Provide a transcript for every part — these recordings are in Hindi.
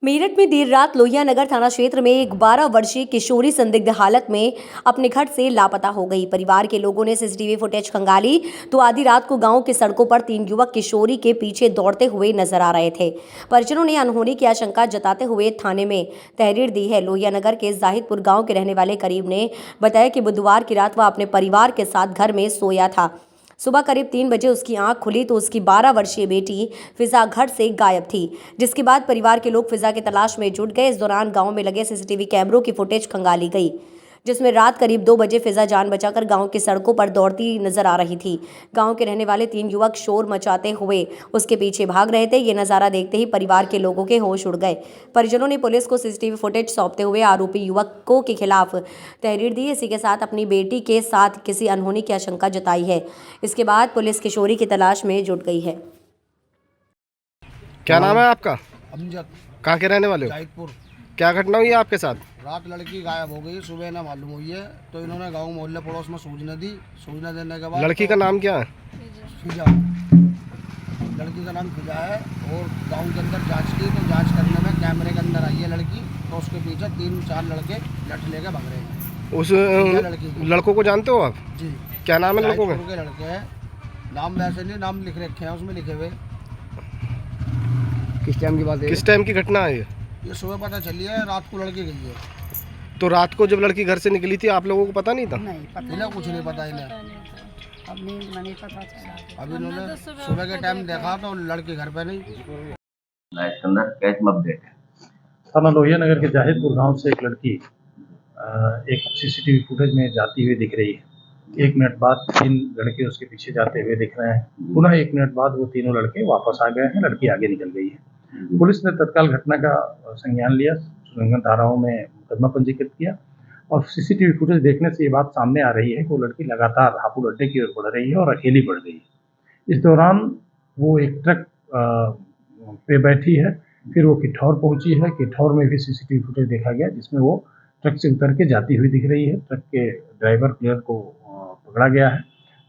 मेरठ में देर रात लोहिया नगर थाना क्षेत्र में एक 12 वर्षीय किशोरी संदिग्ध हालत में अपने घर से लापता हो गई। परिवार के लोगों ने सीसीटीवी फुटेज खंगाली तो आधी रात को गांव की सड़कों पर 3 युवक किशोरी के पीछे दौड़ते हुए नजर आ रहे थे। परिजनों ने अनहोनी की आशंका जताते हुए थाने में तहरीर दी है। लोहिया नगर के जाहिदपुर गाँव के रहने वाले करीब ने बताया कि बुधवार की रात वह अपने परिवार के साथ घर में सोया था। सुबह करीब 3 बजे उसकी आंख खुली तो उसकी 12 वर्षीय बेटी फिजा घर से गायब थी, जिसके बाद परिवार के लोग फिजा की तलाश में जुट गए। इस दौरान गांव में लगे सीसीटीवी कैमरों की फुटेज खंगाली गई, जिसमें रात करीब 2 बजे फिजा जान बचाकर गांव की सड़कों पर दौड़ती नजर आ रही थी। गांव के रहने वाले 3 युवक शोर मचाते हुए उसके पीछे भाग रहे थे। ये नजारा देखते ही परिवार के लोगों के होश उड़ गए। परिजनों ने पुलिस को सीसीटीवी फुटेज सौंपते हुए आरोपी युवकों के खिलाफ तहरीर दी। इसी के साथ अपनी बेटी के साथ किसी अनहोनी की आशंका जताई है। इसके बाद पुलिस किशोरी की तलाश में जुट गई है। क्या नाम है आपका? अमजद। कहाँ के रहने वाले हो? जाहिदपुर। क्या घटना हुई है आपके साथ? रात लड़की गायब हो गई, सुबह ना मालूम हुई है, तो इन्होंने गांव मोहल्ले पड़ोस में सूचना दी। सूचना देने के बाद लड़की का नाम क्या है? फिजा, लड़की का नाम फिजा है। और गांव के अंदर जांच की तो जांच करने में कैमरे के अंदर आई है लड़की, तो उसके पीछे 3-4 लड़के लठ लेके भाग रहे हैं। उस लड़की लड़कों को जानते हो आप? जी। क्या नाम है लड़कों का? जाहिदपुर के लड़के हैं, नाम वैसे नहीं, नाम लिख रखे हैं उसमें लिखे हुए। किस टाइम की बात है? किस टाइम की घटना है ये सुबह पता चली है, रात को लड़की गई है। तो रात को जब लड़की घर से निकली थी आप लोगों को पता नहीं था? नहीं पता, इन्हें कुछ नहीं पता। इन्हें अब नींद में नहीं पता चला। अब इन्होंने सुबह के टाइम देखा तो लड़की घर पे नहीं। अपडेट है। थाना लोहिया नगर के जाहिदपुर गांव से एक लड़की एक सीसीटीवी फुटेज में जाती हुई दिख रही है। 1 मिनट बाद 3 लड़के उसके पीछे जाते हुए दिख रहे हैं। पुनः 1 मिनट बाद वो तीनों लड़के वापस आ गए हैं, लड़की आगे निकल गई है। पुलिस ने तत्काल घटना का संज्ञान लिया, उल्लंघन धाराओं में मुकदमा पंजीकृत किया और सीसीटीवी फुटेज देखने से ये बात सामने आ रही है कि वो लड़की लगातार हापुड़ अड्डे की ओर बढ़ रही है और अकेली बढ़ गई है। इस दौरान वो एक ट्रक पे बैठी है, फिर वो किठौर पहुंची है। किठौर में भी सीसीटीवी फुटेज देखा गया, जिसमें वो ट्रक से उतर के जाती हुई दिख रही है। ट्रक के ड्राइवर क्लियर को पकड़ा गया है,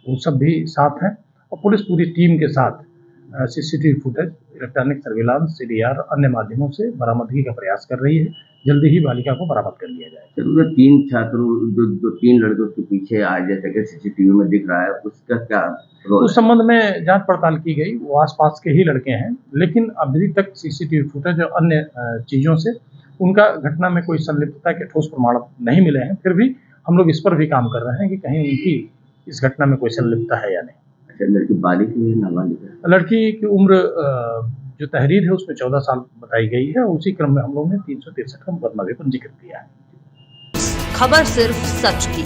वो सब भी साथ हैं और पुलिस पूरी टीम के साथ CCTV footage, electronic surveillance, CDR अन्य माध्यमों से बरामदगी का प्रयास कर रही है। जल्दी ही बालिका को बरामद कर लिया जाएगा। 3 छात्रों जो 3 लड़कों के पीछे आज जैसे कि सीसीटीवी में दिख रहा है, उसका क्या रोल? उस संबंध में जांच पड़ताल की गई। वो आसपास के ही लड़के हैं, लेकिन अभी तक सीसीटीवी फुटेज और अन्य चीज़ों से उनका घटना में कोई संलिप्तता के ठोस प्रमाण नहीं मिले हैं। फिर भी हम लोग इस पर भी काम कर रहे हैं कि कहीं उनकी इस घटना में कोई संलिप्तता है या नहीं। अच्छा, लड़की बालिग है या नाबालिग है? लड़की की उम्र जो तहरीर है उसमें 14 साल बताई गई है। उसी क्रम में हम लोग ने 363 का मुकदमा भी पंजीकृत किया है। खबर सिर्फ सच की।